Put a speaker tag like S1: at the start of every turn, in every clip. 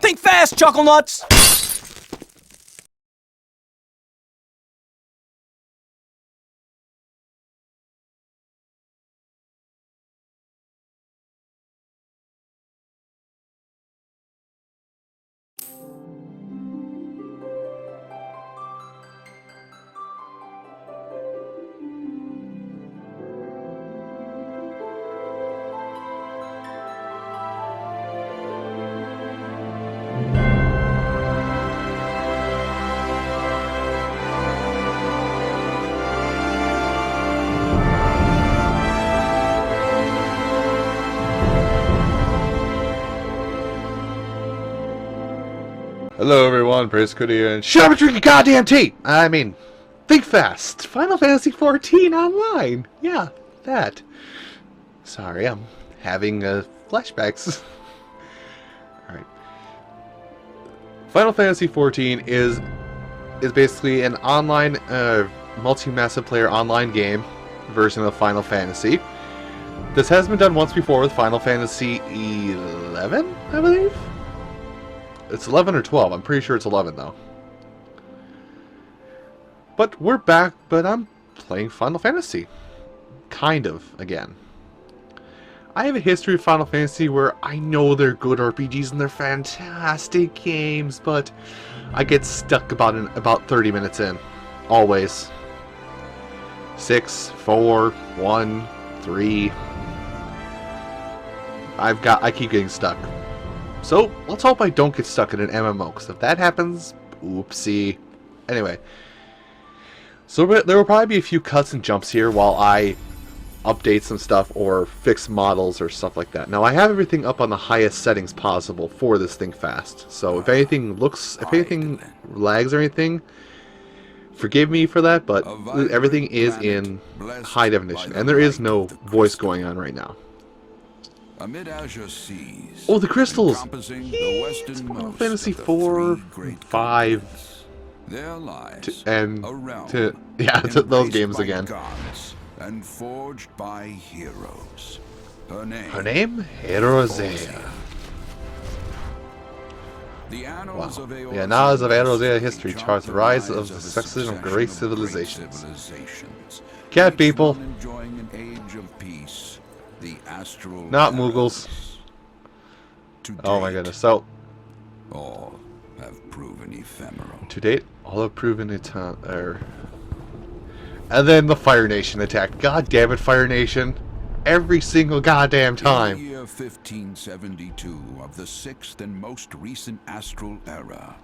S1: Think fast, Chuckle Nuts!
S2: Hello everyone, Praise Cody and shut up and drink your goddamn tea! I mean, think fast! Final Fantasy XIV Online! Yeah, that. Sorry, I'm having flashbacks. Alright. Final Fantasy XIV is basically an online, multi-massive player online game version of Final Fantasy. This has been done once before with Final Fantasy XI, I believe? It's 11 or 12. I'm pretty sure it's 11, though. But we're back, but I'm playing Final Fantasy. Kind of, again. I have a history of Final Fantasy where I know they're good RPGs and they're fantastic games, but I get stuck about 30 minutes in. Always. 6, 4, 1, 3. I keep getting stuck. So, let's hope I don't get stuck in an MMO, because if that happens, oopsie. Anyway. So there will probably be a few cuts and jumps here while I update some stuff or fix models or stuff like that. Now, I have everything up on the highest settings possible for this thing fast. So, if anything lags or anything, forgive me for that, but everything is in high definition. And there is no voice going on right now.
S3: Amid azure seas,
S2: oh, the crystals!
S3: The
S2: It's Final Fantasy 4, 5,
S3: there lies
S2: those games again.
S3: Gods and forged by heroes. Her
S2: name? Erosea.
S3: The annals of Eorzea,
S2: the annals of Erosea history charts the rise of the succession of great civilizations. Cat people.
S3: Enjoying an age of peace. The astral
S2: not Moogles. Oh my goodness. So
S3: all have proven ephemeral.
S2: To date, all have proven and then the Fire Nation attacked. God damn it, Fire Nation. Every single goddamn time.
S3: In the year 1572 of the 6th and most recent astral era,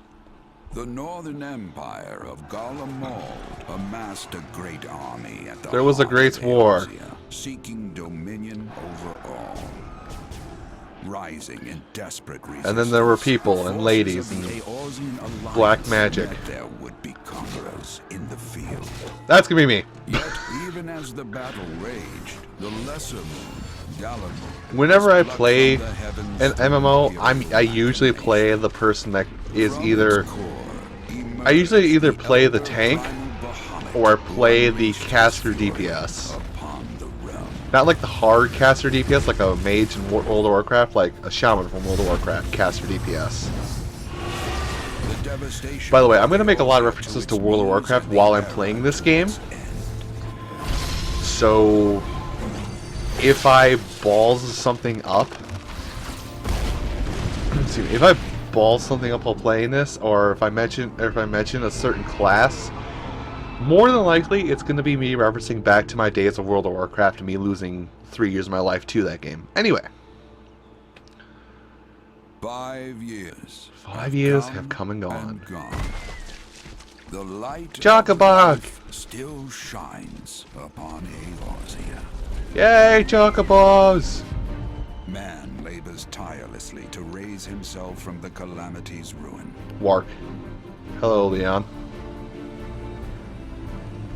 S3: the Northern Empire of Garlemald amassed a great army at the
S2: There was a great war.
S3: Seeking dominion over all. Rising in desperate resistance.
S2: And then there were people and ladies and black magic.
S3: There would be conquerors in the field.
S2: That's gonna be me.
S3: Yet, even as the battle raged, the lesser moon, Galamon,
S2: whenever I play an MMO, I usually play the person that is I usually either play the tank or play the caster DPS. Not like the hard caster DPS, like a mage in World of Warcraft, like a shaman from World of Warcraft caster DPS. By the way, I'm going to make a lot of references to World of Warcraft while I'm playing this game. So, if I balls something up, if I balls something up while playing this, or if I mention a certain class, more than likely it's going to be me referencing back to my days of World of Warcraft and me losing 3 years of my life to that game. Anyway.
S3: 5 years.
S2: 5 years have come and gone.
S3: The light
S2: Chocobos
S3: still shines upon Eorzea.
S2: Yay, Chocobos!
S3: Man labors tirelessly to raise himself from the calamity's ruin.
S2: Wark. Hello, Leon.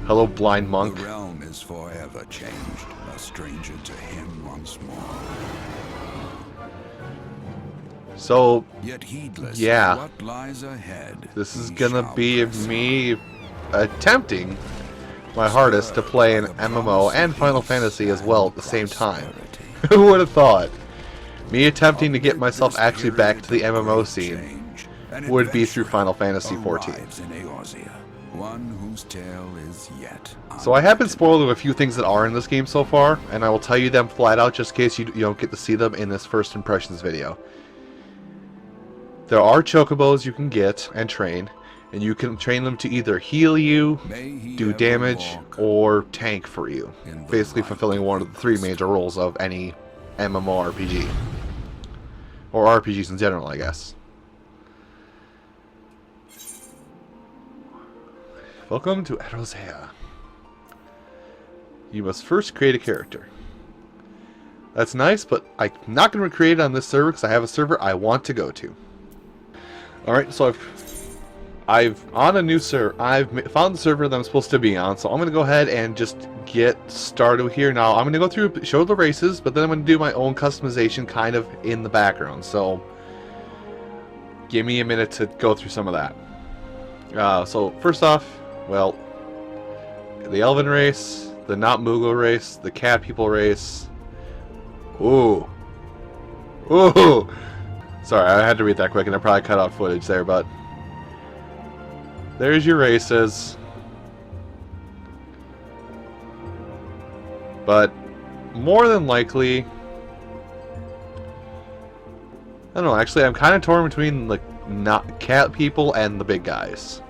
S2: Hello, blind monk.
S3: The realm is forever changed, a stranger to him once more.
S2: So,
S3: yet heedless
S2: yeah,
S3: of what lies ahead,
S2: this is gonna be me attempting my hardest to play an MMO and Final Fantasy as well at the same time. Who would have thought? Me attempting to get myself actually back to the MMO scene would be through Final Fantasy XIV.
S3: One whose tale is yet
S2: So I have been spoiled of a few things that are in this game so far, and I will tell you them flat out just in case you don't get to see them in this first impressions video. There are Chocobos you can get and train, and you can train them to either heal you, do damage, or tank for you. Basically fulfilling one of the three major roles of any MMORPG. Or RPGs in general, I guess. Welcome to Erosea. You must first create a character. That's nice, but I'm not going to recreate it on this server because I have a server I want to go to. Alright, so I've on a new server. I've found the server that I'm supposed to be on, so I'm going to go ahead and just get started here. Now, I'm going to go through, show the races, but then I'm going to do my own customization kind of in the background. So, give me a minute to go through some of that. So, first off, well, the Elven race, the Not Moogle race, the Cat People race. Ooh. Ooh! Sorry, I had to read that quick and I probably cut out footage there, but there's your races. But more than likely, I don't know, actually I'm kind of torn between like not cat people and the big guys.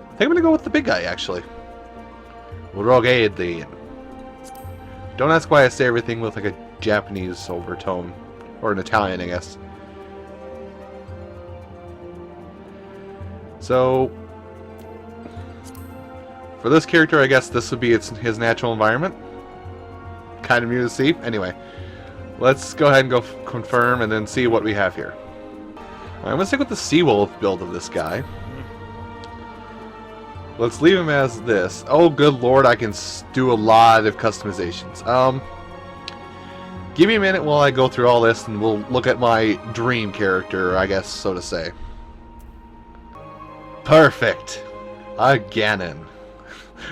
S2: I think I'm gonna go with the big guy actually. Rogaidin. Don't ask why I say everything with like a Japanese overtone. Or an Italian, I guess. So, for this character, I guess this would be his natural environment. Kind of new to see. Anyway, let's go ahead and go confirm and then see what we have here. I'm going to stick with the Seawolf build of this guy. Let's leave him as this. Oh, good lord, I can do a lot of customizations. Give me a minute while I go through all this and we'll look at my dream character, I guess, so to say. Perfect. A Ganon.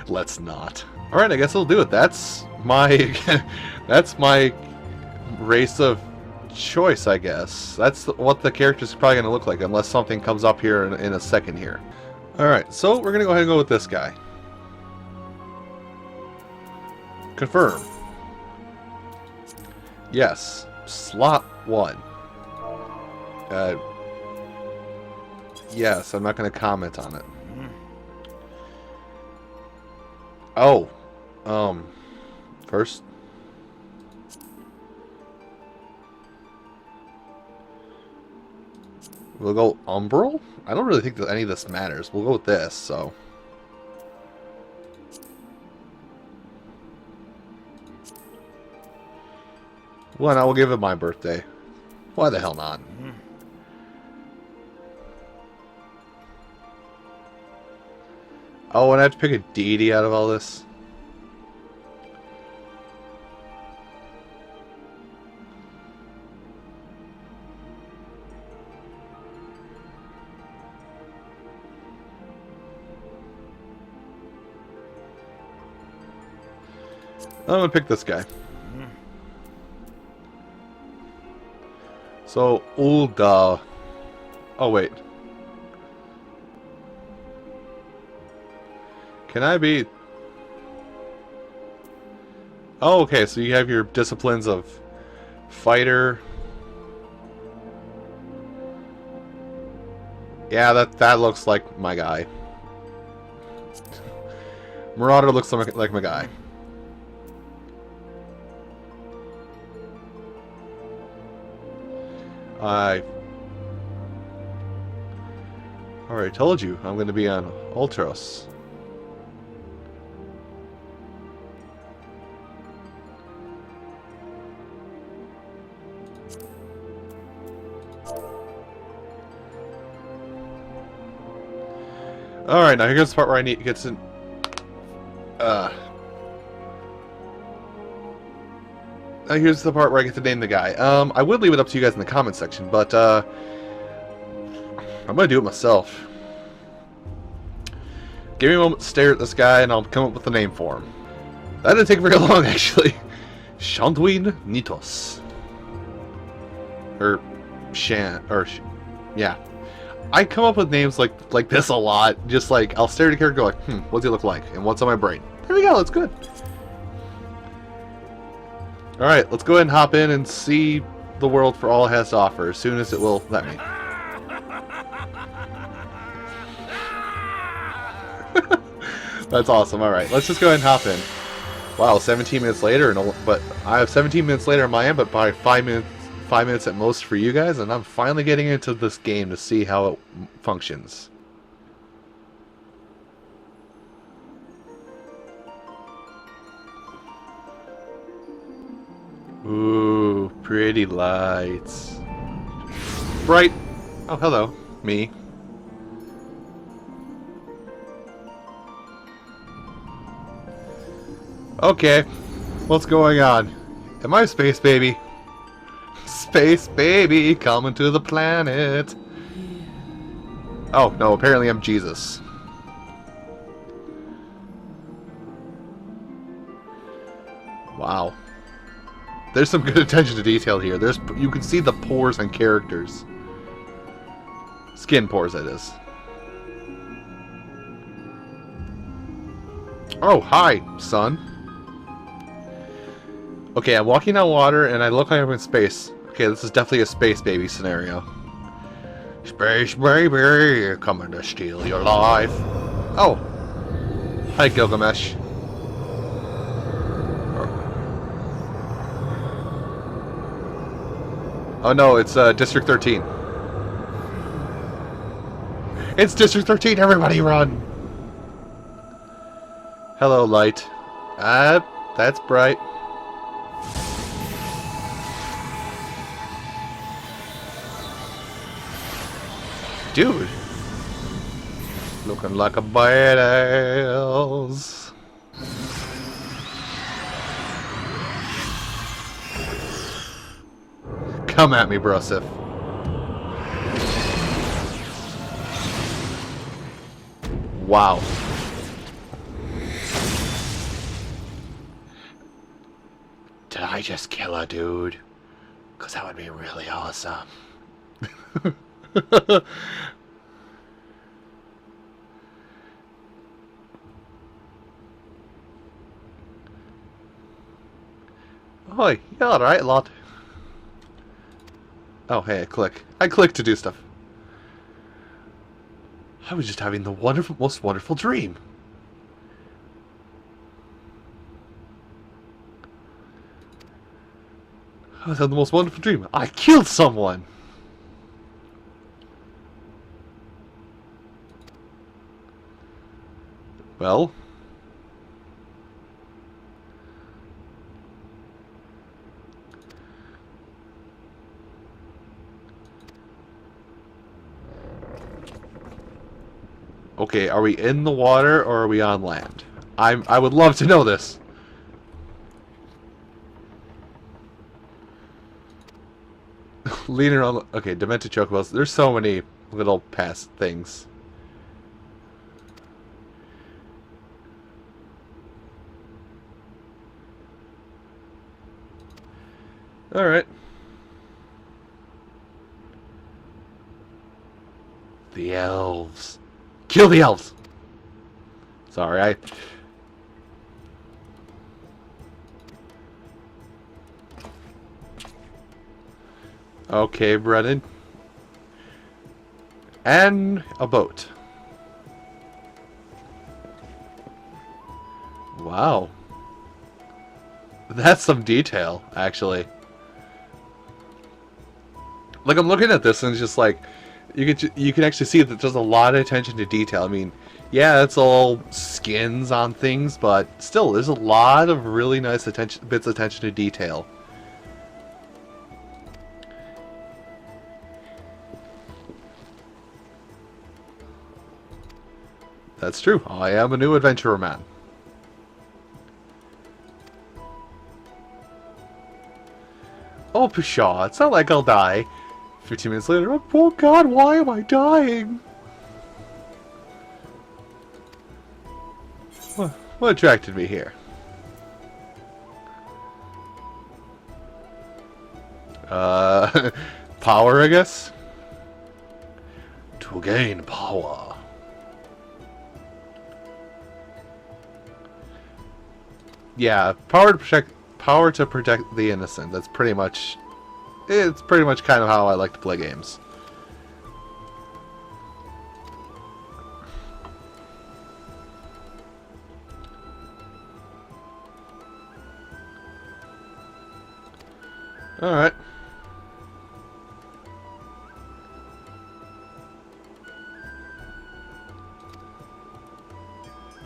S2: Let's not. Alright, I guess I'll do it. That's my that's my race of choice, I guess. That's what the character's probably going to look like, unless something comes up here in a second here. Alright, so we're going to go ahead and go with this guy. Confirm. Yes. Slot 1. Yes, I'm not going to comment on it. Oh. First. We'll go Umbral? I don't really think that any of this matters. We'll go with this, so. Well, I will give it my birthday. Why the hell not? Oh, and I have to pick a deity out of all this? I'm gonna pick this guy. So, Ulga. Oh, wait. Can I be... Oh, okay, so you have your disciplines of fighter. Yeah, that looks like my guy. Marauder looks like my guy. I already told you I'm going to be on Ultros. Alright, now here's the part where I need to get some... Now here's the part where I get to name the guy. I would leave it up to you guys in the comment section, but I'm gonna do it myself. Give me a moment to stare at this guy and I'll come up with a name for him. That didn't take very long, actually. Shandwin Nitos. Yeah. I come up with names like this a lot. Just like, I'll stare at a character and go like, what's he look like? And what's on my brain? There we go, that's good. Alright, let's go ahead and hop in and see the world for all it has to offer as soon as it will let me. That's awesome. Alright, let's just go ahead and hop in. Wow, 17 minutes later, but I have 17 minutes later on my end, but by 5 minutes at most for you guys, and I'm finally getting into this game to see how it functions. Ooh, pretty lights. Bright. Oh, hello. Me. Okay. What's going on? Am I a space baby? Space baby coming to the planet. Oh, no, apparently I'm Jesus. Wow. There's some good attention to detail here. You can see the pores on characters. Skin pores, that is. Oh, hi, son. Okay, I'm walking on water and I look like I'm in space. Okay, this is definitely a space baby scenario. Space baby, coming to steal your life. Oh. Hi, Gilgamesh. Oh no, it's District 13. It's District 13, everybody run! Hello, light. That's bright. Dude. Looking like a badass. Come at me, Brosif. Wow. Did I just kill a dude? Because that would be really awesome. Oi, you alright, lad? Oh, hey, I click. I click to do stuff. I was just having the most wonderful dream. I was having the most wonderful dream. I killed someone! Well... Okay, are we in the water or are we on land? I would love to know this. Leaning on... Okay, demented chocobos. There's so many little past things. Alright. The elves. Kill the elves! Sorry, Okay, Brennan. And a boat. Wow. That's some detail, actually. Like, I'm looking at this and it's just like... You can actually see that there's a lot of attention to detail. I mean, yeah, it's all skins on things, but still, there's a lot of really nice bits of attention to detail. That's true. I am a new adventurer man. Oh, pshaw, it's not like I'll die. 15 minutes later, oh god, why am I dying? What attracted me here? Power, I guess? To gain power. Yeah, power to protect the innocent. That's pretty much... It's pretty much kind of how I like to play games. Alright.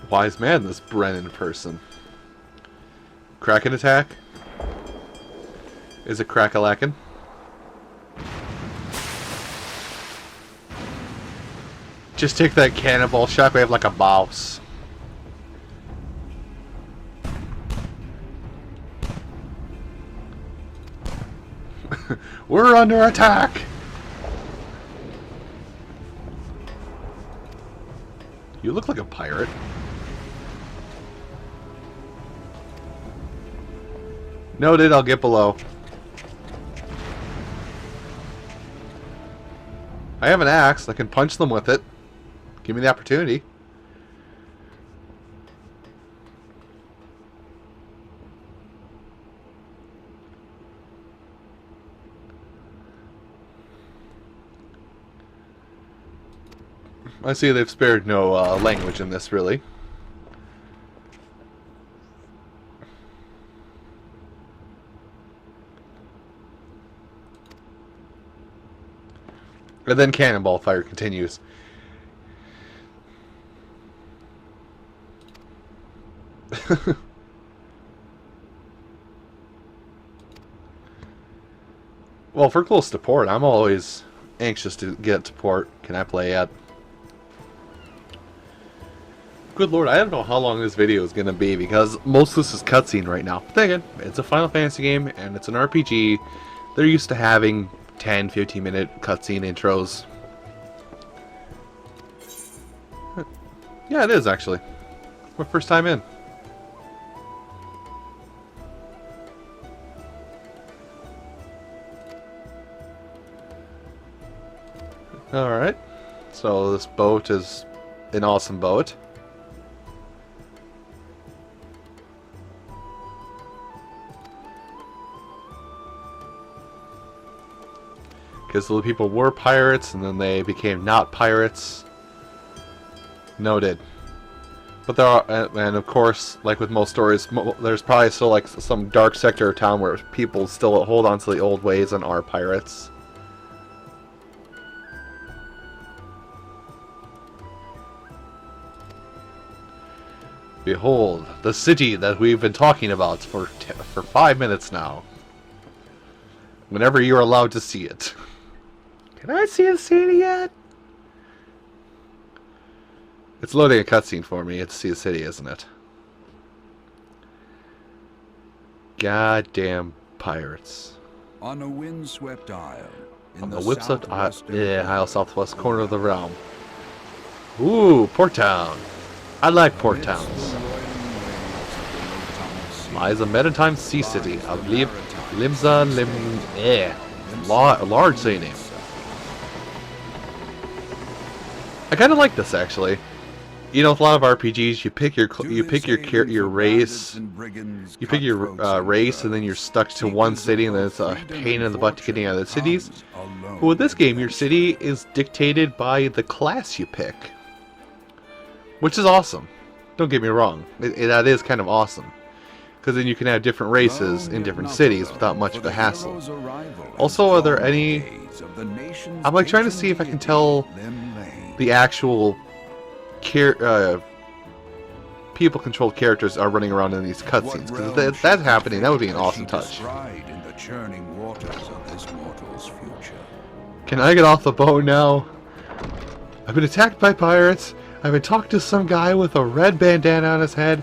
S2: Wise man, this Brennan person. Kraken attack? Is it crack-a-lackin'? Just take that cannonball shot, we have like a mouse. We're under attack! You look like a pirate. Noted, I'll get below. I have an axe. I can punch them with it. Give me the opportunity. I see they've spared no language in this, really. And then cannonball fire continues. Well, if we're close to port, I'm always anxious to get to port. Can I play yet? Good lord, I don't know how long this video is going to be because most of this is cutscene right now. But then again, it's a Final Fantasy game and it's an RPG. They're used to having 10-15 minute cutscene intros. Yeah, it is actually. My first time in. Alright. So this boat is an awesome boat. Because the people were pirates, and then they became not pirates. Noted. But there are, and of course, like with most stories, there's probably still like some dark sector of town where people still hold on to the old ways and are pirates. Behold, the city that we've been talking about for 5 minutes now. Whenever you're allowed to see it. Can I see the city yet? It's loading a cutscene for me. It's see the city, isn't it? Goddamn pirates.
S3: On a windswept isle.
S2: On the windswept isle, southwest corner of the realm. Ooh, port town. I like port towns. Lies a maritime sea city of Limsa large sea name. I kind of like this actually. You know, with a lot of RPGs, you pick your race, you pick your race, and then you're stuck to one city, and then it's a pain in the butt to getting out of the cities. But with this game, your city is dictated by the class you pick, which is awesome. Don't get me wrong, that is kind of awesome, because then you can have different races in different cities without much of a hassle. Also, are there any? I'm like trying to see if I can tell the actual people-controlled characters are running around in these cutscenes. Because if that's happening, that would be an awesome touch. Can I get off the boat now? I've been attacked by pirates. I've been talking to some guy with a red bandana on his head.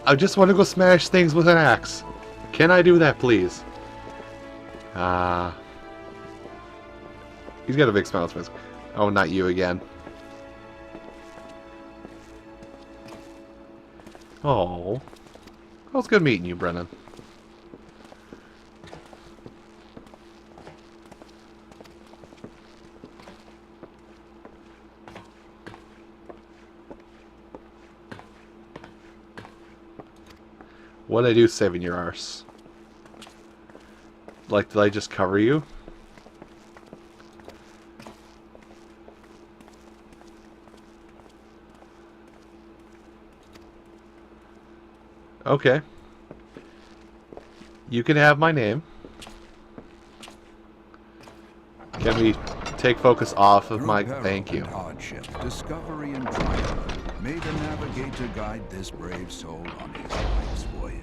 S2: I just want to go smash things with an axe. Can I do that, please? He's got a big smile on his face. Oh, not you again. Oh. Well, it was good meeting you, Brennan. What did I do saving your arse? Like, did I just cover you? Okay. You can have my name. Can we take focus off of my... Thank you.
S3: Hardship, discovery and triumph may the navigator guide this brave soul on his life's voyage.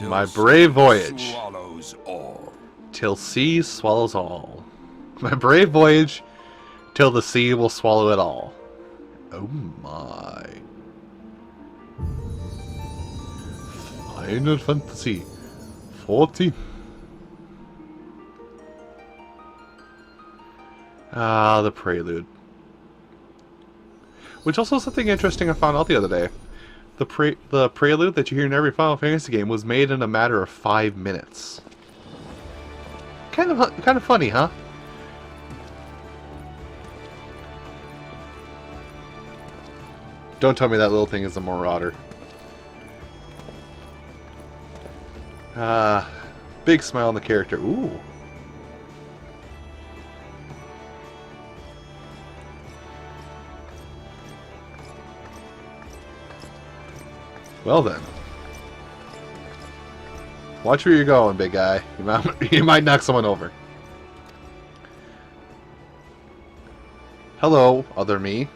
S2: My brave voyage.
S3: Swallows all.
S2: Till sea swallows all. My brave voyage till the sea will swallow it all. Oh my. Final Fantasy 14. Ah, the prelude. Which also something interesting I found out the other day. The prelude that you hear in every Final Fantasy game was made in a matter of 5 minutes. Kind of funny, huh? Don't tell me that little thing is a marauder. Big smile on the character. Ooh. Well then. Watch where you're going, big guy. You might knock someone over. Hello, other me.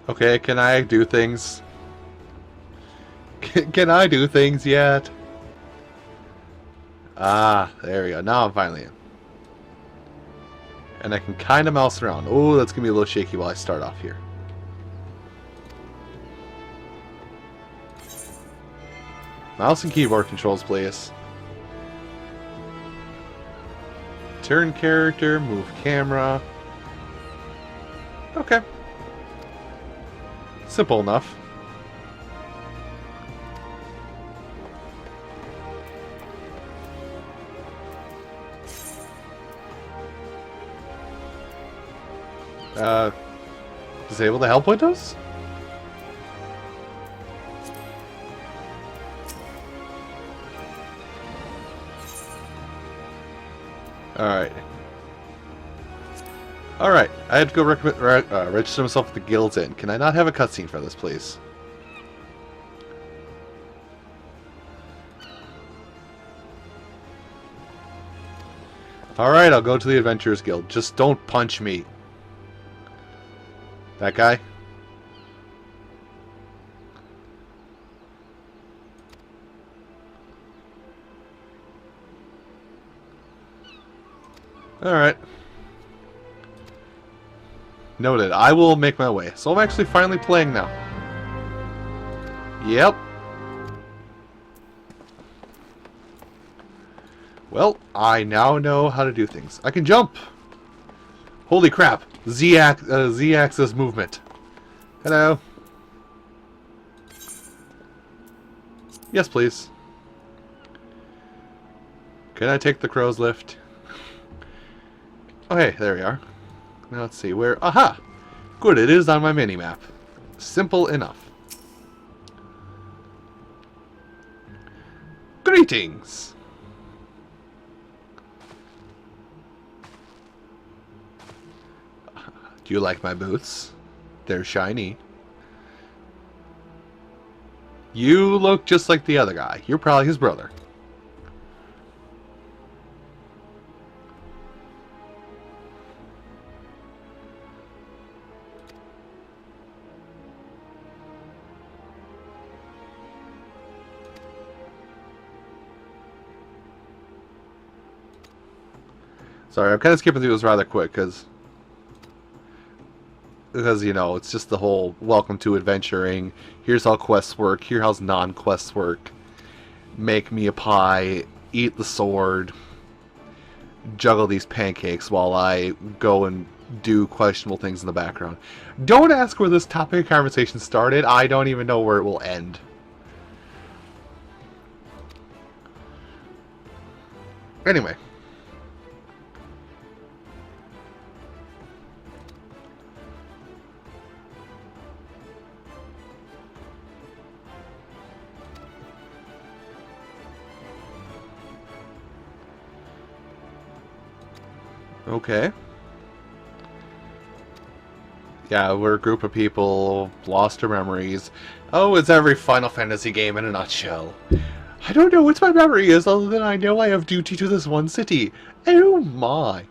S2: Okay, can I do things? Can I do things yet? Ah, there we go. Now I'm finally in. And I can kind of mouse around. Oh, that's going to be a little shaky while I start off here. Mouse and keyboard controls, please. Turn character, move camera. Okay. Simple enough. Disable the help windows? Alright. Alright, I had to go register myself at the Guild's Inn. Can I not have a cutscene for this, please? Alright, I'll go to the Adventurers Guild. Just don't punch me. That guy? Alright. Noted. I will make my way. So I'm actually finally playing now. Yep. Well, I now know how to do things. I can jump! Holy crap! Z-axis movement. Hello. Yes, please. Can I take the crow's lift? Oh, hey, there we are. Now let's see where... Aha! Good, it is on my mini-map. Simple enough. Greetings! Do you like my boots? They're shiny. You look just like the other guy. You're probably his brother. Sorry, I'm kind of skipping through this rather quick because, you know, it's just the whole welcome to adventuring. Here's how quests work. Here's how non-quests work. Make me a pie. Eat the sword. Juggle these pancakes while I go and do questionable things in the background. Don't ask where this topic of conversation started. I don't even know where it will end. Anyway. Okay. Yeah, we're a group of people lost to memories. Oh, it's every Final Fantasy game in a nutshell. I don't know what my memory is other than I know I have duty to this one city. Oh my.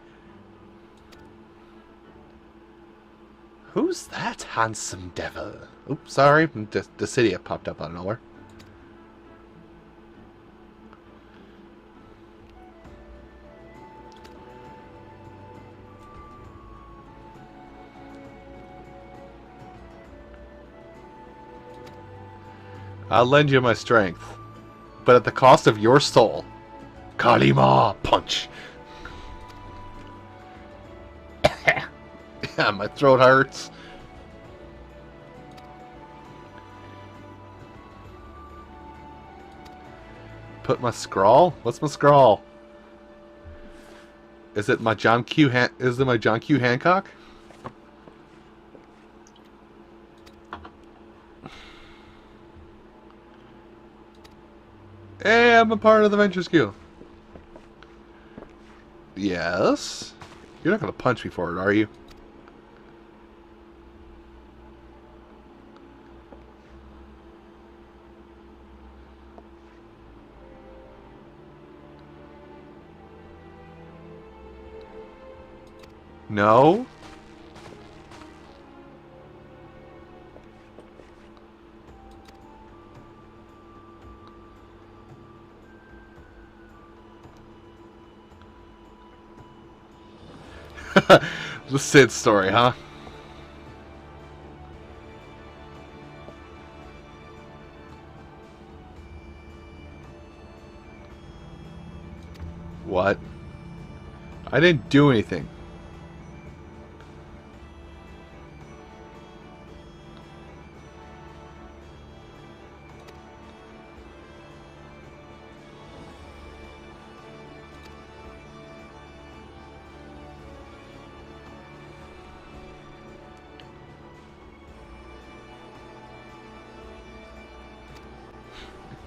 S2: Who's that handsome devil? Oops, sorry. The city popped up out of nowhere. I'll lend you my strength, but at the cost of your soul. Kalima! Punch! Yeah, my throat hurts. Put my scrawl? What's my scrawl? Is it my John Q. Hancock? Hey, I'm a part of the Ventures Guild. Yes? You're not going to punch me for it, are you? No? The Sid story, huh? What? I didn't do anything.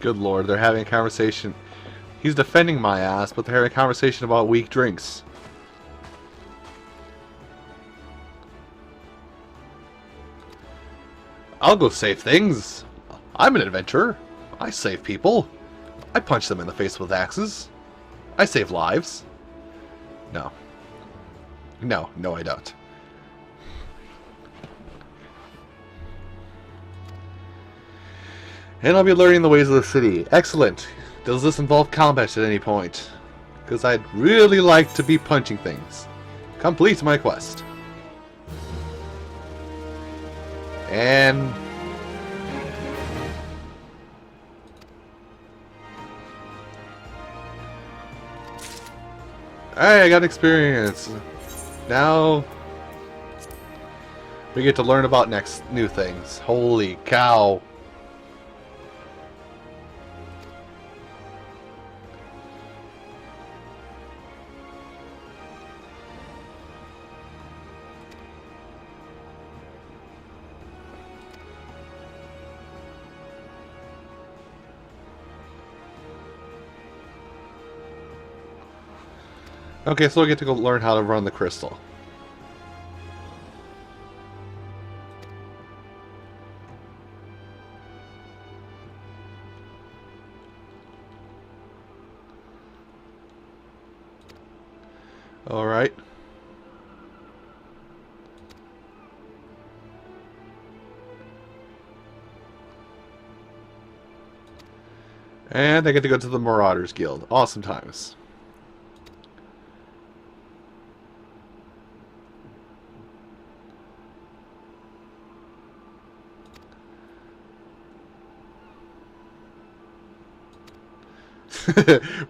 S2: Good lord, they're having a conversation. He's defending my ass, but they're having a conversation about weak drinks. I'll go save things. I'm an adventurer. I save people. I punch them in the face with axes. I save lives. No. No, I don't. And I'll be learning the ways of the city. Excellent. Does this involve combat at any point? Because I'd really like to be punching things. Complete my quest. And... Alright, I got experience. Now... we get to learn about new things. Holy cow. Okay, so we get to go learn how to run the crystal. Alright. And I get to go to the Marauders Guild. Awesome times.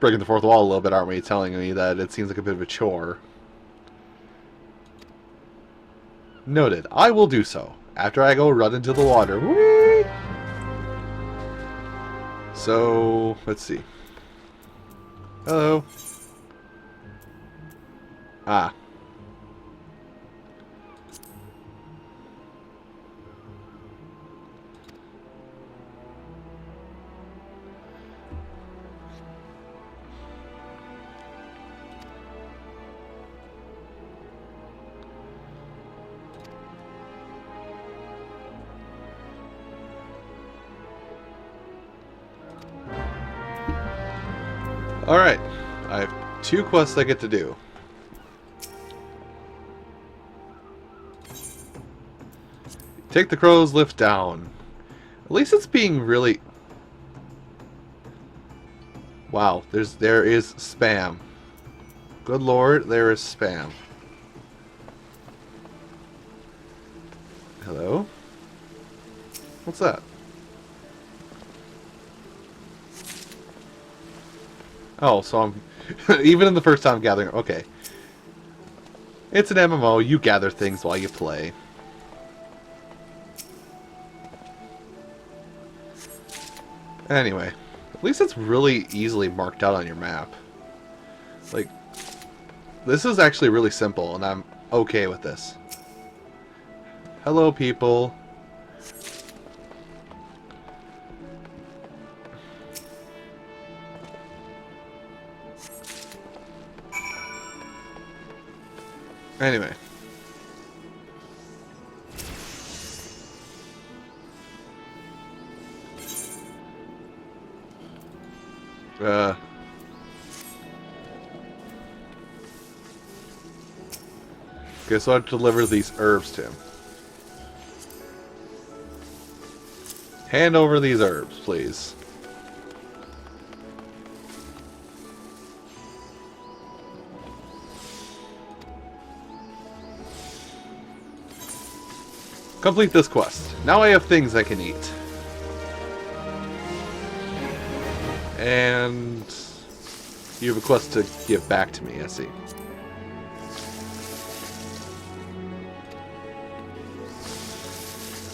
S2: Breaking the fourth wall a little bit, aren't we? Telling me that it seems like a bit of a chore. Noted. I will do so. After I go run into the water. Whee! So, let's see. Hello. Ah. Alright. I have 2 quests I get to do. Take the crow's lift down. At least it's being really... Wow, there is spam. Good lord, there is spam. Hello? What's that? Oh, so I'm... even in the first time gathering... Okay. It's an MMO, you gather things while you play. Anyway. At least it's really easily marked out on your map. Like... This is actually really simple, and I'm okay with this. Hello, people. Anyway. Okay, so I have to deliver these herbs to him. Hand over these herbs, please. Complete this quest. Now I have things I can eat. And you have a quest to give back to me, I see.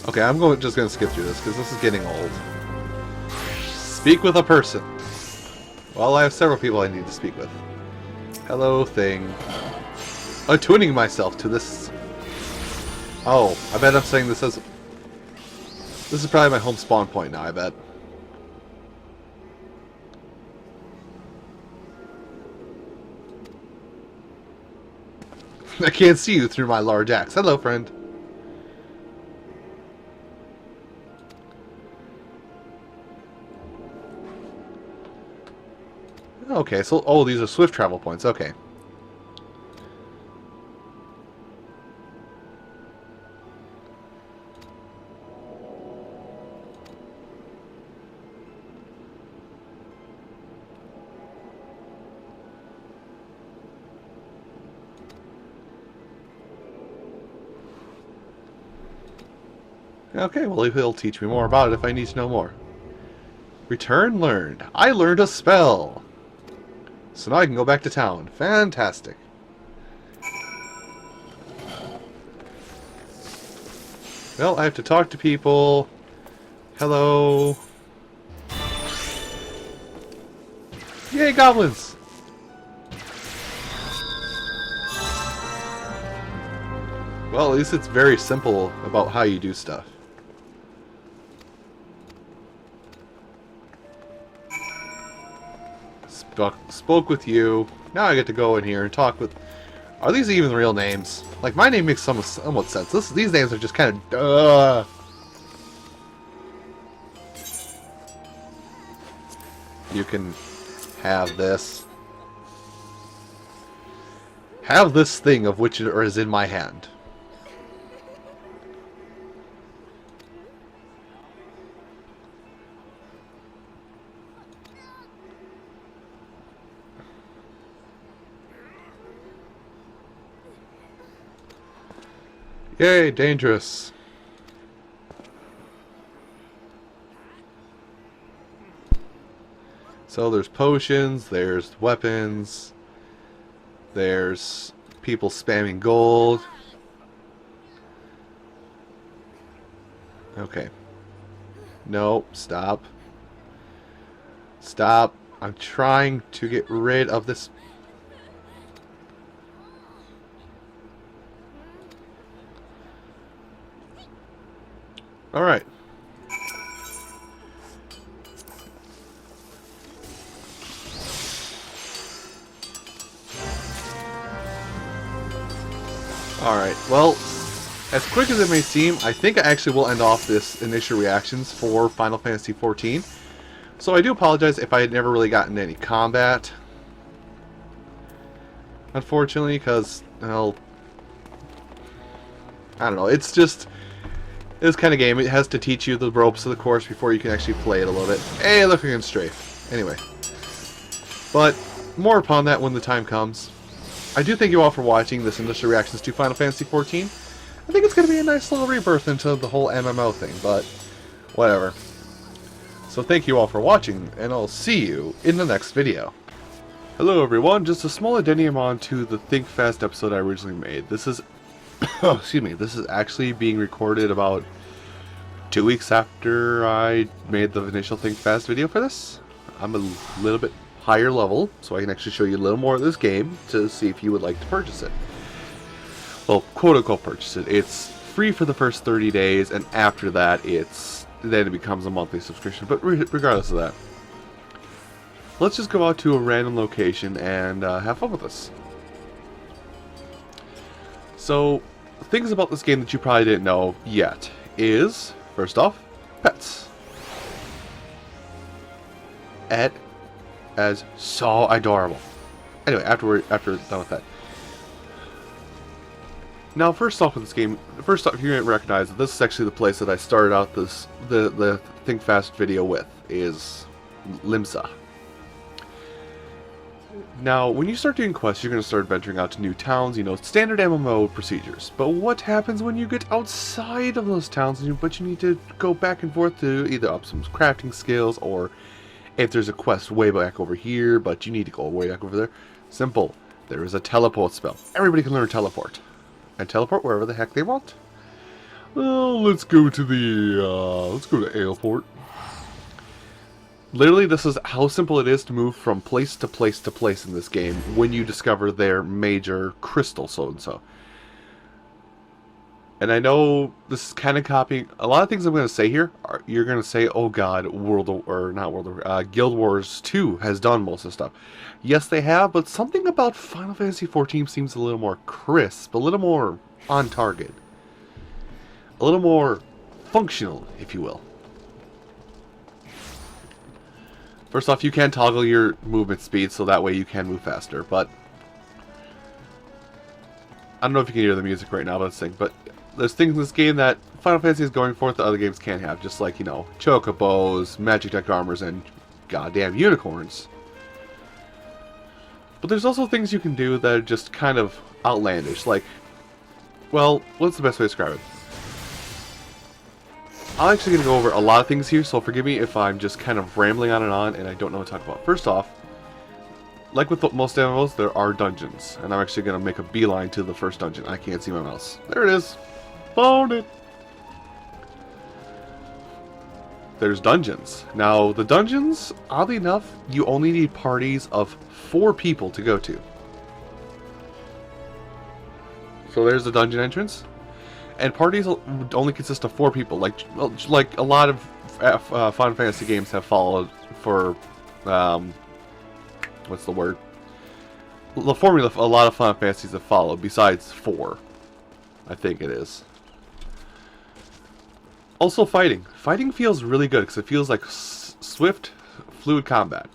S2: Okay, I'm just going to skip through this because this is getting old. Speak with a person. Well, I have several people I need to speak with. Hello, thing. Attuning myself to this... Oh, I bet I'm saying this as... This is probably my home spawn point now, I bet. I can't see you through my large axe. Hello, friend. Okay, so... Oh, these are swift travel points. Okay. Okay, well, he'll teach me more about it if I need to know more. Return learned. I learned a spell! So now I can go back to town. Fantastic. Well, I have to talk to people. Hello. Yay, goblins! Well, at least it's very simple about how you do stuff. Spoke with you. Now I get to go in here and talk with... Are these even real names? Like, my name makes somewhat sense. These names are just kind of... You can have this. Have this thing of which is in my hand. Yay, dangerous. So there's potions, there's weapons, there's people spamming gold. Okay. No, stop. Stop. I'm trying to get rid of this. Alright. Alright, well, as quick as it may seem, I think I actually will end off this initial reactions for Final Fantasy XIV. So I do apologize if I had never really gotten any combat. Unfortunately, because, well, I don't know, it's just this kind of game. It has to teach you the ropes of the course before you can actually play it a little bit. Hey, look, again, strafe. Anyway. But, more upon that when the time comes. I do thank you all for watching this initial reactions to Final Fantasy XIV. I think it's going to be a nice little rebirth into the whole MMO thing, but whatever. So thank you all for watching, and I'll see you in the next video. Hello everyone, just a small addendum on to the Think Fast episode I originally made. This is, excuse me, this is actually being recorded about 2 weeks after I made the initial Think Fast video for this. I'm a little bit higher level, so I can actually show you a little more of this game to see if you would like to purchase it. Well, quote-unquote purchase it. It's free for the first 30 days, and after that, then it becomes a monthly subscription. But regardless of that, let's just go out to a random location and have fun with this. So, things about this game that you probably didn't know yet is, first off, pets. Ed as so adorable. Anyway, after done with that. Now, first off with this game, first off, you didn't recognize that this is actually the place that I started out the Think Fast video with, is Limsa. Now, when you start doing quests, you're going to start venturing out to new towns, you know, standard MMO procedures. But what happens when you get outside of those towns, but you need to go back and forth to either up some crafting skills, or if there's a quest way back over here, but you need to go way back over there? Simple. There is a teleport spell. Everybody can learn teleport. And teleport wherever the heck they want. Well, let's go to airport. Literally, this is how simple it is to move from place to place to place in this game when you discover their major crystal, so and so. And I know this is kind of copying a lot of things I'm going to say here. You're going to say, "Oh God, Guild Wars 2 has done most of the stuff." Yes, they have, but something about Final Fantasy XIV seems a little more crisp, a little more on target, a little more functional, if you will. First off, you can toggle your movement speed so that way you can move faster. But I don't know if you can hear the music right now, but there's things in this game that Final Fantasy is going for that other games can't have, just like, you know, Chocobos, Magic Deck Armors, and goddamn unicorns. But there's also things you can do that are just kind of outlandish, like, well, what's the best way to describe it? I'm actually going to go over a lot of things here, so forgive me if I'm just kind of rambling on and I don't know what to talk about. First off, like with most MMOs, there are dungeons, and I'm actually going to make a beeline to the first dungeon. I can't see my mouse. There it is. Found it. There's dungeons. Now, the dungeons, oddly enough, you only need parties of 4 people to go to. So there's the dungeon entrance. And parties only consist of 4 people, like a lot of Final Fantasy games have followed for, what's the word? The formula a lot of Final Fantasies have followed, besides 4, I think it is. Also, fighting. Fighting feels really good because it feels like swift, fluid combat.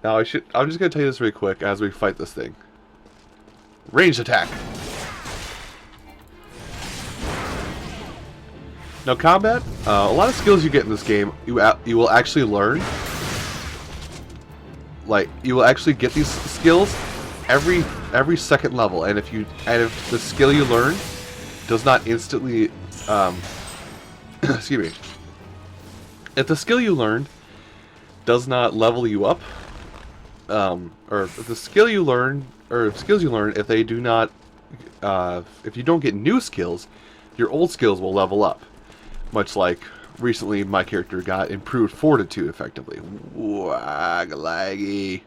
S2: Now, I'm just going to tell you this really quick as we fight this thing. Ranged attack. Now, combat. A lot of skills you get in this game, you will actually learn. Like, you will actually get these skills every second level, and if the skill you learn does not instantly excuse me. If the skill you learned does not level you up, or if the skill you learn, or skills you learn, if they do not, if you don't get new skills, your old skills will level up. Much like recently my character got improved fortitude effectively. Wag laggy.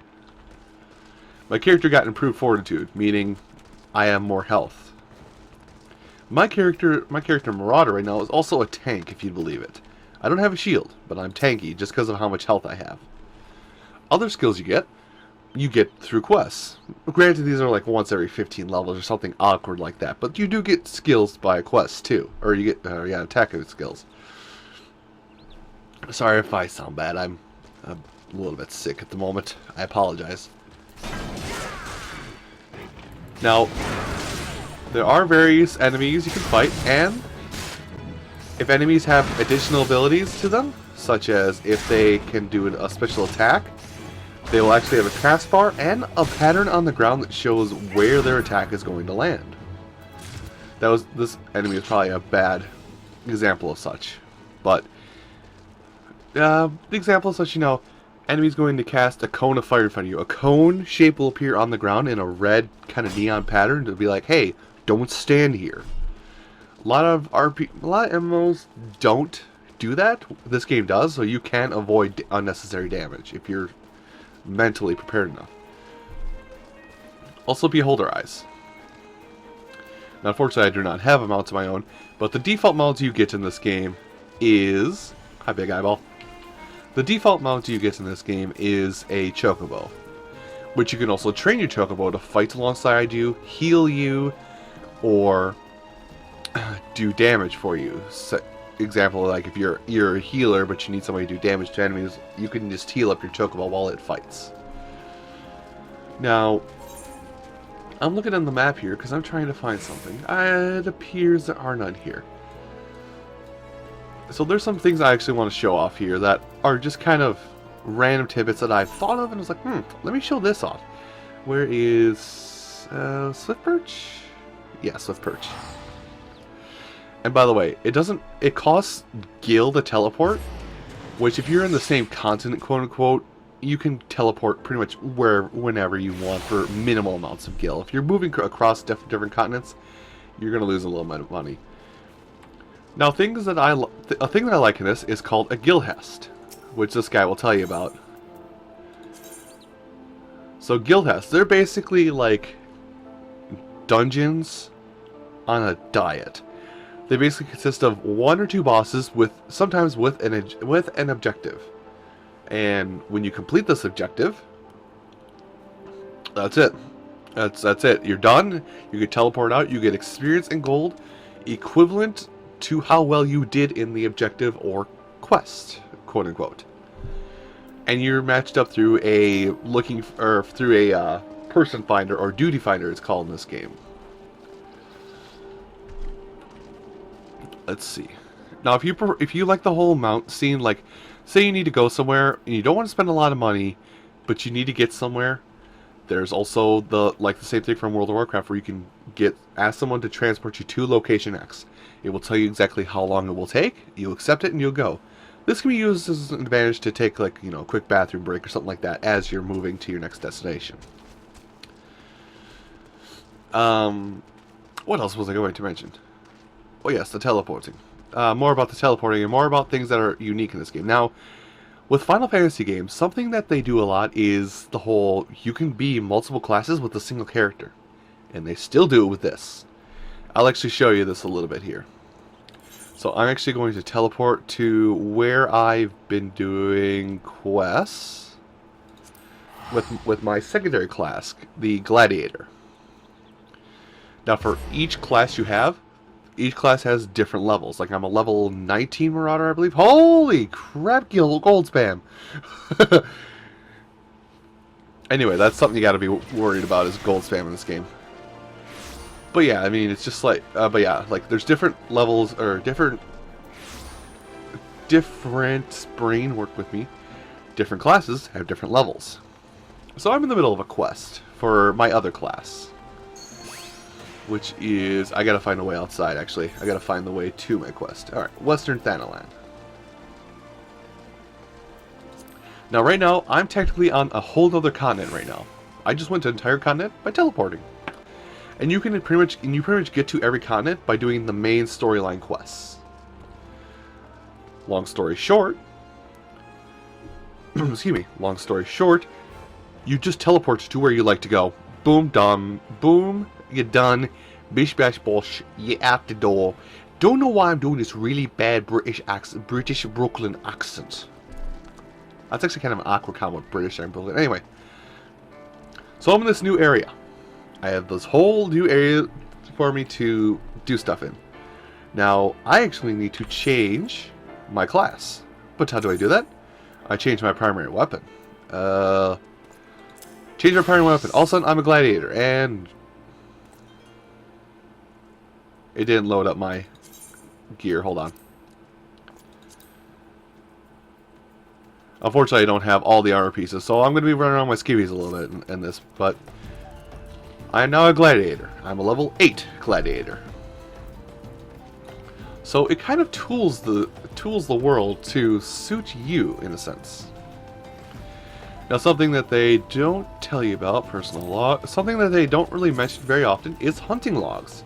S2: My character got improved fortitude, meaning I have more health. My character Marauder right now is also a tank, if you believe it. I don't have a shield, but I'm tanky just because of how much health I have. Other skills you get through quests. Granted, these are like once every 15 levels or something awkward like that, but you do get skills by quests too, or you get attacking skills. Sorry if I sound bad. I'm a little bit sick at the moment. I apologize. Now, there are various enemies you can fight, and if enemies have additional abilities to them, such as if they can do a special attack, they will actually have a cast bar and a pattern on the ground that shows where their attack is going to land. This enemy is probably a bad example of such, but the example is such, enemy's going to cast a cone of fire in front of you. A cone shape will appear on the ground in a red kind of neon pattern to be like, hey, don't stand here. A lot of MMOs don't do that. This game does, so you can avoid unnecessary damage if you're mentally prepared enough. Also, Beholder Eyes. Now, unfortunately, I do not have a mount of my own, but the default mount you get in this game is... Hi, Big Eyeball. The default mount you get in this game is a Chocobo, which you can also train your Chocobo to fight alongside you, heal you, or do damage for you. So, example, like if you're a healer but you need somebody to do damage to enemies, you can just heal up your Chocobo while it fights. Now, I'm looking on the map here because I'm trying to find something. It appears there are none here. So there's some things I actually want to show off here that are just kind of random tidbits that I've thought of and was like, let me show this off. Where is Swift Perch? Yeah, Swift Perch. And by the way, it costs Gil to teleport, which if you're in the same continent, quote unquote, you can teleport pretty much whenever you want for minimal amounts of Gil. If you're moving across different continents, you're going to lose a little bit of money. Now, a thing that I like in this is called a Gilhest, which this guy will tell you about. So Gilhests, they're basically like dungeons on a diet. They basically consist of 1 or 2 bosses sometimes with an objective. And when you complete this objective, that's it. That's it. You're done. You get teleport out. You get experience and gold equivalent to how well you did in the objective or quest, quote unquote. And you're matched up through a person finder, or duty finder it's called in this game. Let's see. Now, if you like the whole mount scene, like say you need to go somewhere and you don't want to spend a lot of money, but you need to get somewhere, there's also the same thing from World of Warcraft where you can ask someone to transport you to location X. It will tell you exactly how long it will take. You accept it and you'll go. This can be used as an advantage to take a quick bathroom break or something like that as you're moving to your next destination. What else was I going to mention? Oh yes, the teleporting. More about the teleporting and more about things that are unique in this game. Now, with Final Fantasy games, something that they do a lot is the whole you can be multiple classes with a single character. And they still do it with this. I'll actually show you this a little bit here. So I'm actually going to teleport to where I've been doing quests with my secondary class, the Gladiator. Now for each class each class has different levels. Like I'm a level 19 Marauder, I believe. Holy crap, gold spam! Anyway, that's something you gotta be worried about is gold spam in this game. But yeah, I mean, it's just like, there's different levels, or different brain work with me. Different classes have different levels. So I'm in the middle of a quest for my other class. Which is, I gotta find a way outside, actually. I gotta find the way to my quest. Alright, Western Thanalan. Now, right now, I'm technically on a whole other continent right now. I just went to an entire continent by teleporting. And you can pretty much get to every continent by doing the main storyline quests. long story short, excuse me, long story short, you just teleport to where you like to go. Boom, done. Boom, you're done. Bish, bash, bosh, you're out the door. Don't know why I'm doing this really bad British accent, British Brooklyn accent. That's actually kind of an awkward combo with British and Brooklyn. Anyway, so I'm in this new area. I have this whole new area for me to do stuff in. Now, I actually need to change my class. But how do I do that? I change my primary weapon. Change my primary weapon. All of a sudden, I'm a gladiator. And it didn't load up my gear. Hold on. Unfortunately, I don't have all the armor pieces, so I'm going to be running around my skivvies a little bit in this. But I am now a gladiator. I'm a level 8 gladiator. So it kind of tools the world to suit you, in a sense. Now, something that they don't tell you about, personal log, something that they don't really mention very often is hunting logs.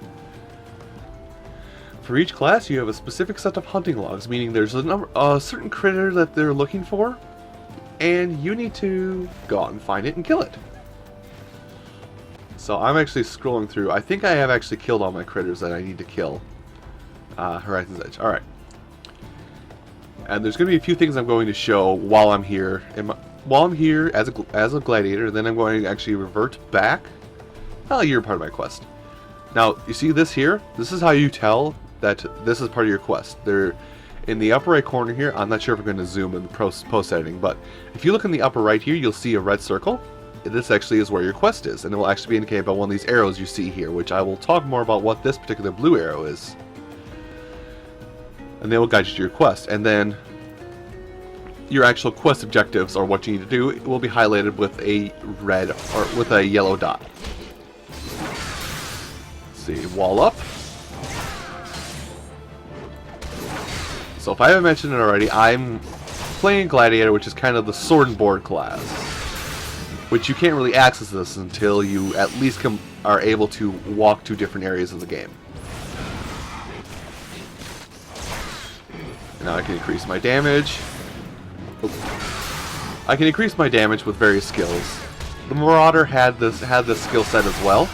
S2: For each class, you have a specific set of hunting logs, meaning there's a certain critter that they're looking for, and you need to go out and find it and kill it. So I'm actually scrolling through. I think I have actually killed all my critters that I need to kill. Horizon's Edge. Alright. And there's going to be a few things I'm going to show while I'm here. While I'm here as a gladiator, then I'm going to actually revert back. Well, you're part of my quest. Now, you see this here? This is how you tell that this is part of your quest. They're in the upper right corner here. I'm not sure if I'm going to zoom in post editing, but if you look in the upper right here, you'll see a red circle. This actually is where your quest is, and it will actually be indicated by one of these arrows you see here, which I will talk more about what this particular blue arrow is. And they will guide you to your quest. And then your actual quest objectives, or what you need to do, will be highlighted with a red or with a yellow dot. Let's see, wall up. So if I haven't mentioned it already, I'm playing Gladiator, which is kind of the sword and board class, which you can't really access this until you at least are able to walk to different areas of the game. And now I can increase my damage. I can increase my damage with various skills. The Marauder had this skill set as well,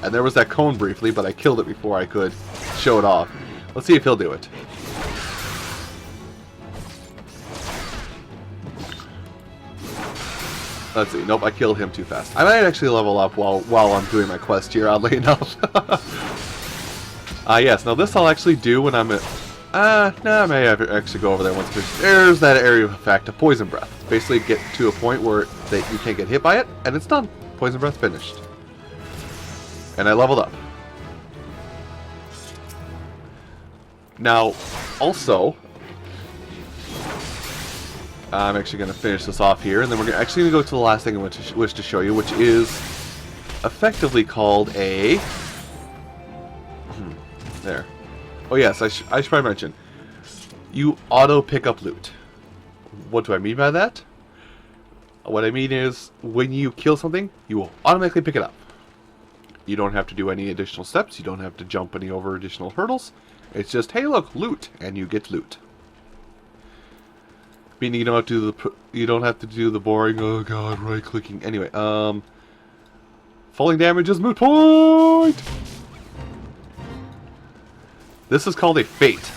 S2: and there was that cone briefly, but I killed it before I could show it off. Let's see if he'll do it. Let's see. Nope, I killed him too fast. I might actually level up while I'm doing my quest here, oddly enough. Yes. Now this I'll actually do when I'm at... no, I may actually go over there once. There's that area of effect, a poison breath. Basically get to a point where you can't get hit by it, and it's done. Poison breath finished. And I leveled up. Now, also... I'm actually going to finish this off here, and then we're actually going to go to the last thing I wish to show you, which is effectively called a... There. Oh yes, I should probably mention. You auto pick up loot. What do I mean by that? What I mean is, when you kill something, you will automatically pick it up. You don't have to do any additional steps, you don't have to jump any over additional hurdles. It's just, hey look, loot, and you get loot. Meaning you don't have to do the boring, oh god, right clicking. Anyway, falling damage is moot point. This is called a fate.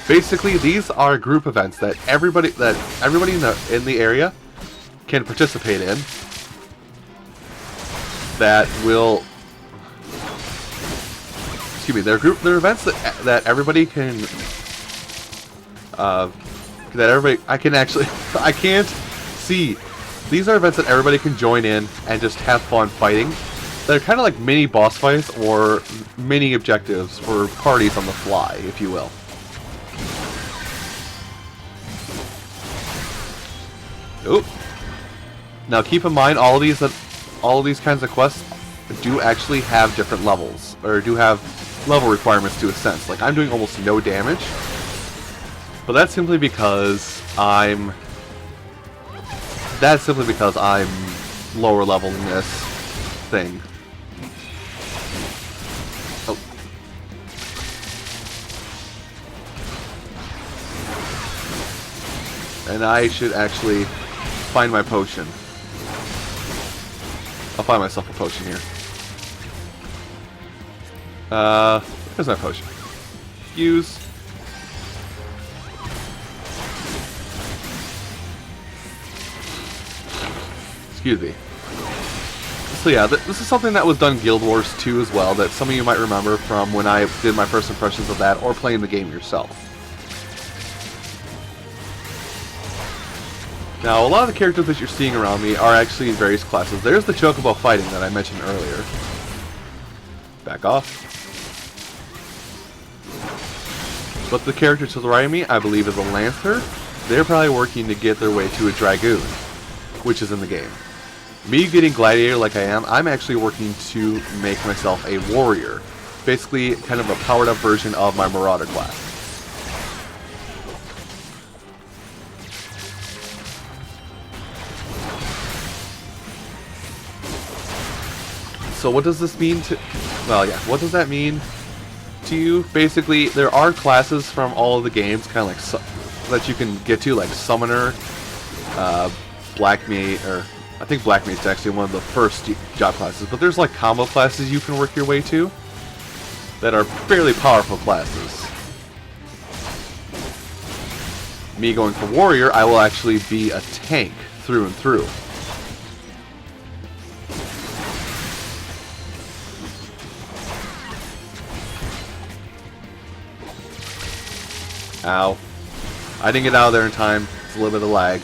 S2: Basically, these are group events that everybody in the area can participate in. That will, excuse me, they're events that everybody can. I can't see. These are events that everybody can join in and just have fun fighting. They're kind of like mini boss fights or mini objectives for parties on the fly, if you will. Oop. Now keep in mind, all of these kinds of quests do actually have different levels, or do have level requirements to a sense. Like, I'm doing almost no damage. But that's simply because I'm lower level in this thing. Oh. And I should actually find my potion. I'll find myself a potion here. Where's my potion? Use. Excuse me. So yeah, this is something that was done in Guild Wars 2 as well, that some of you might remember from when I did my first impressions of that, or playing the game yourself. Now, a lot of the characters that you're seeing around me are actually in various classes. There's the Chocobo fighting that I mentioned earlier. Back off. But the character to the right of me, I believe, is a Lancer. They're probably working to get their way to a Dragoon, which is in the game. Me getting Gladiator like I am, I'm actually working to make myself a Warrior. Basically, kind of a powered up version of my Marauder class. So what does this mean to... Well, yeah, what does that mean to you? Basically, there are classes from all of the games, kind of like that you can get to, like Summoner, Black Mage, or I think Black Mage is actually one of the first job classes, but there's like combo classes you can work your way to that are fairly powerful classes. Me going for Warrior, I will actually be a tank through and through. Ow. I didn't get out of there in time. It's a little bit of lag.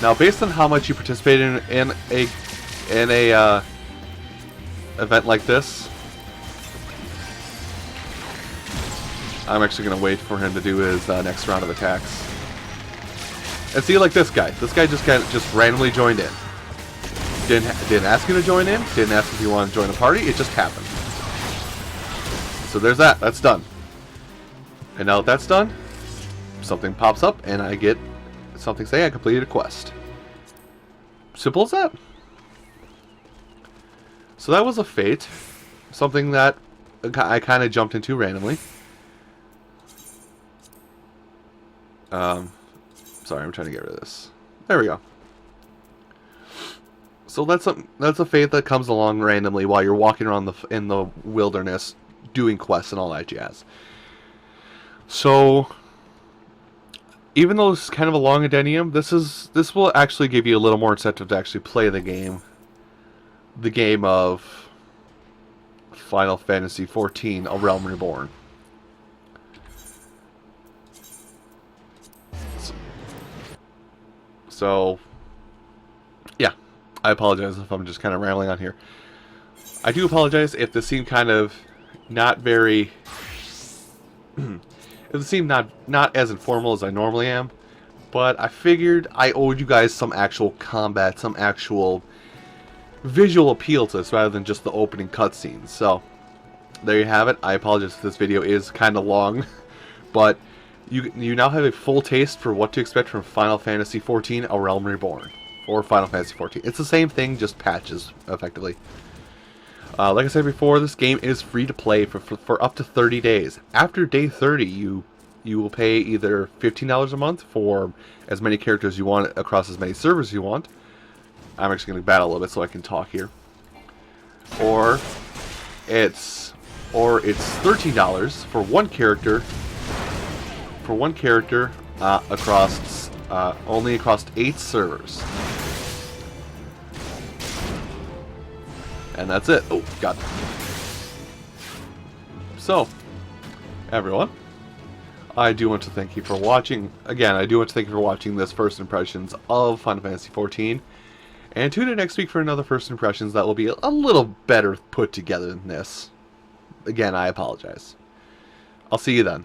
S2: Now, based on how much you participate in a event like this, I'm actually going to wait for him to do his next round of attacks. And see, like this guy. This guy just randomly joined in. Didn't ask you to join in. Didn't ask if you want to join the party. It just happened. So there's that. That's done. And now that that's done, something pops up and I get something saying I completed a quest. Simple as that. So that was a fate. Something that I kind of jumped into randomly. Sorry, I'm trying to get rid of this. There we go. So that's a fate that comes along randomly while you're walking around in the wilderness doing quests and all that jazz. So even though it's kind of a long addendum, this will actually give you a little more incentive to actually play the game. The game of Final Fantasy XIV: A Realm Reborn. So yeah, I apologize if I'm just kind of rambling on here. I do apologize if this seemed kind of not very it seemed not as informal as I normally am, but I figured I owed you guys some actual combat, some actual visual appeal to this rather than just the opening cutscenes. So there you have it. I apologize if this video is kind of long, but you now have a full taste for what to expect from Final Fantasy XIV: A Realm Reborn, or Final Fantasy XIV. It's the same thing, just patches, effectively. Like I said before, this game is free to play for up to 30 days. After day 30, you will pay either $15 a month for as many characters you want across as many servers you want. I'm actually going to battle a little bit so I can talk here. Or it's $13 for one character. Across only across 8 servers. And that's it. Oh, God. So, everyone, I do want to thank you for watching. Again, I do want to thank you for watching this first impressions of Final Fantasy XIV. And tune in next week for another first impressions that will be a little better put together than this. Again, I apologize. I'll see you then.